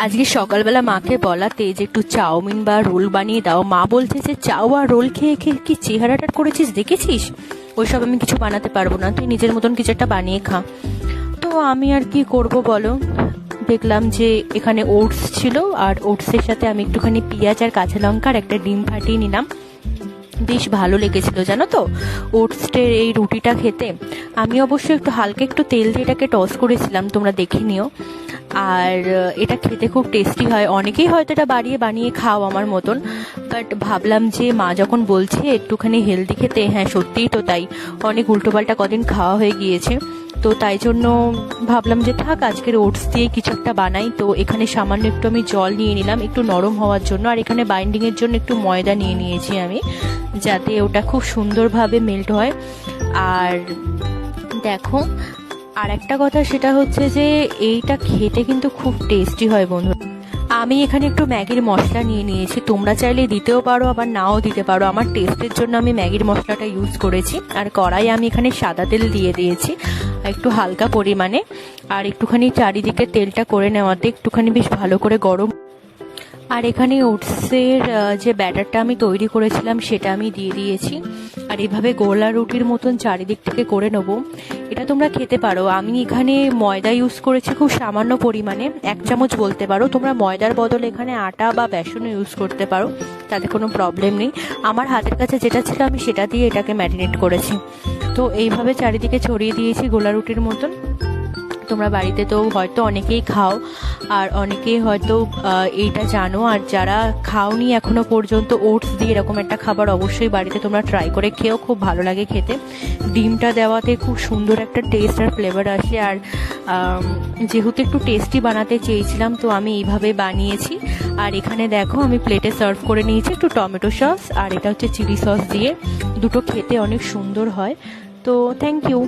আজকে সকালবেলা মাকে বলাতে যে একটু চাউমিন বা রোল বানিয়ে দাও, মা বলছে যে চাউ আর রোল খেয়ে খেয়ে কি চেহারাটা করেছিস দেখেছিস, ওইসব আমি কিছু বানাতে পারবো না, তুই নিজের মতন কিছু একটা বানিয়ে খা। তো আমি আর কি করব বলো, দেখলাম যে এখানে ওটস ছিল, আর ওটসের সাথে আমি একটুখানি পেঁয়াজ আর কাঁচা লঙ্কার একটা ডিম ফাটিয়ে নিলাম। বেশ ভালো লেগেছিল জানো তো ওটসের এই রুটিটা খেতে। আমি অবশ্য একটু হালকা একটু তেল দিয়ে এটাকে টস করেছিলাম, তোমরা দেখে নিও। আর এটা খেতে খুব টেস্টি হয়, অনেকেই হয়তো এটা বানিয়ে খাও আমার মতন, বাট ভাবলাম যে মা যখন বলছে একটুখানি হেলদি খেতে, হ্যাঁ সত্যিই তো তাই, অনেক উল্টোপাল্টা কদিন খাওয়া হয়ে গিয়েছে, তো তাই জন্য ভাবলাম যে থাক আজকের ওটস দিয়ে কিছু একটা বানাই। তো এখানে সামান্য একটু আমি জল নিয়ে নিলাম একটু নরম হওয়ার জন্য, আর এখানে বাইন্ডিংয়ের জন্য একটু ময়দা নিয়ে নিয়েছি আমি, যাতে ওটা খুব সুন্দরভাবে মেল্ট হয়। আর দেখো আর একটা কথা সেটা হচ্ছে যে এইটা খেতে কিন্তু খুব টেস্টি হয় বন্ধু। আমি এখানে একটু ম্যাগির মশলা নিয়ে নিয়েছি, তোমরা চাইলে দিতেও পারো আবার নাও দিতে পারো, আমার টেস্টের জন্য আমি ম্যাগির মশলাটা ইউজ করেছি। আর কড়াই আমি এখানে সাদা তেল দিয়ে দিয়েছি একটু হালকা পরিমাণে, আর একটুখানি চারিদিকে তেলটা করে নেওয়াতে একটুখানি বেশ ভালো করে গরম। আর এখানে ওটসের যে ব্যাটারটা আমি তৈরি করেছিলাম সেটা আমি দিয়ে দিয়েছি, আর এভাবে গোলা রুটির মতন চারিদিক থেকে করে নেবো। এটা তোমরা খেতে পারো, আমি এখানে ময়দা ইউজ করেছি খুব সামান্য পরিমাণে, 1 চামচ বলতে পারো, তোমরা ময়দার বদলে এখানে আটা বা বেসনও ইউজ করতে পারো, তাতে কোনো প্রবলেম নেই। আমার হাতের কাছে যেটা ছিল আমি সেটা দিয়ে এটাকে ম্যারিনেট করেছি। তো এইভাবে চারিদিকে ছড়িয়ে দিয়েছি গোলা রুটির মতন। তোমরা বাড়িতে তো হয়তো অনেকেই খাও, আর অনেকেই হয়তো এইটা জানো, আর যারা খাওনি এখনো পর্যন্ত ওটস দিয়ে এরকম একটা খাবার অবশ্যই বাড়িতে তোমরা ট্রাই করে খেও, খুব ভালো লাগে খেতে। ডিমটা দেওয়াতে খুব সুন্দর একটা টেস্ট আর ফ্লেভার আসে। আর যেহেতু একটু টেস্টি বানাতে চেয়েছিলাম তো আমি এইভাবে বানিয়েছি। আর এখানে দেখো আমি প্লেটে সার্ভ করে নিয়েছি একটু টমেটো সস, আর এটা হচ্ছে চিলি সস দিয়ে, দুটো খেতে অনেক সুন্দর হয়। তো থ্যাংক ইউ।